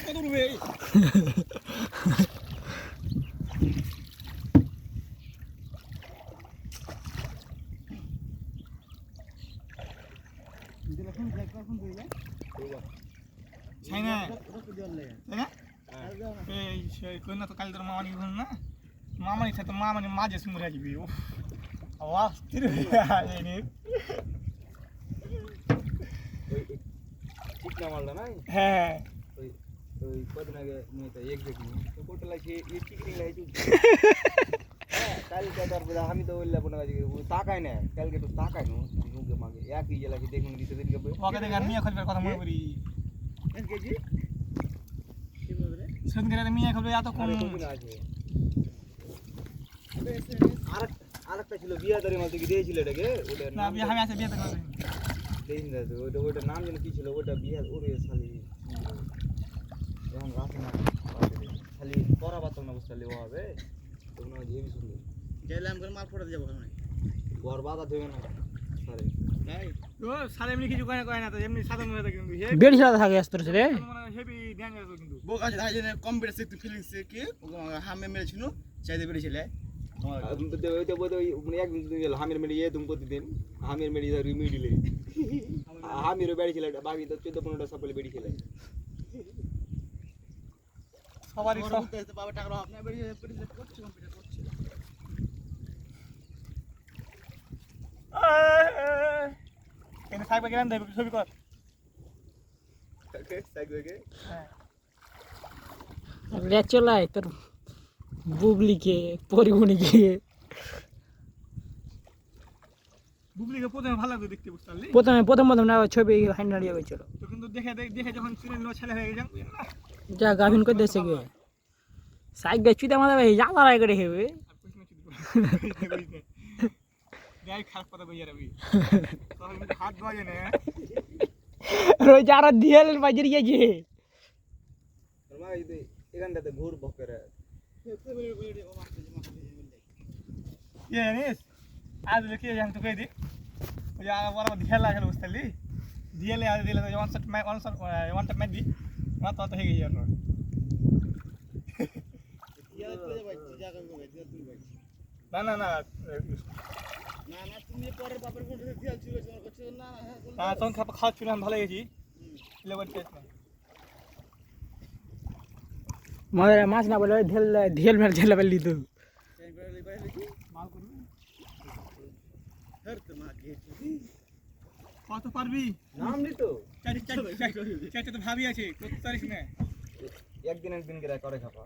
কত উঠবে ছাইনা এই সেই কই না তো কাল তোর মামা নিয়ে ঘুম না মামা নিছে তো মামা নি মাঝে সুমরে আসবি ও আওয়াজ তীর এই নে ঠিক না মারলা না হ্যাঁ ওই ওই কদিন আগে নিয়ে তো এক দেখি তো কোটা লাগছে এই চিকনি লাগছে হ্যাঁ কালকে তারপরে আমি তো বললাম না ও তাকায় না কালকে তো তাকায় না মুখে মাগে একই যে লাগে দেখুন দিতে দিন কবে ওকে দেখ মিয়া খলবার কথা মনে করি এক কেজি কি বলরে সুন করে মিয়া খলবে এত কোন আছে আরেকটা ছিল বিয়াদারি মাল থেকে দিয়েছিল এটাকে ওটা না বিয়া আমি আছে বিয়া তো করব দেইন দাদু ওটা নাম যেন কি ছিল ওটা বিয়া ওরে শালি এখন রাখে না খালি পরা বাতন অবস্থা লেওয়া হবে তোমরা যেবি সুন্দর গেলাম করে মাল ফোড়া যাব আমি ঘর বাধা দেবে না সারে নাই ও সারে এমনি কিছু কয় না তো এমনি সাধারণ হয়ে থাকে কিন্তু বেড়ি সাদা থাকে আসতে রে মানে হেভি ধ্যান রাখো কিন্তু বোক আছে তাই জন্য কম্পিউটার সে ফিলিংস কি হামে মেরেছিল চাইতে পেরেছিল একদিন গেল হামির মেরে ইয়ে তুমি প্রতিদিন হামির মেরে রিমিডিলে হামিরও বেড়েছিল বাকি তো 14-15টা সকলে বেড়েছিল সবারই সব বাবা টাকা আপনি বেরিয়ে করছে কম্পিউটার করছে এনে সাইবা গেলাম দেব ছবি কর ওকে সাইগোকে হ্যাঁ লে চলাই তোর বুবলিকে পরিমণিকে বুবলিকে প্রথমে ভালো করে দেখতে বুঝতে পারলি প্রথম না ছবি হাইন দাঁড়িয়ে গেছিল তো কিন্তু দেখে যখন চিনে নিল ছেলে হয়ে যান যা গাভিন করে দেশে গিয়ে সাইক বেচি দে আমাদের যা লড়াই করে হেবে গাই খারাপ কথা বইয়া রবি তখন কিন্তু হাত ধোয়া যায় না রোজ যারা দিয়েল বাজার গিয়েছে মা এই এখানটাতে ঘুর বকরে ये निस आज देखिए जान तो कह दी या वाला दिया ला चलो उस्तली दिया ले आज दिया तो वन शॉट मैच दी ना तो है गई यार ना ना ना না তুমি পরের বাপের কোটে দিয়াল ছিল করছ না না তখন খাওয়া ছিল ভালো গেছি লেবার টেস্ট না মরে মাছ না বলে ঢেল মেরে ঢেলে বেলি তো মাল করবি হরতে মা কে কত পারবি নাম নি তো চাচা তো ভাবি আছে করতে পারিস না একদিন করে খাবা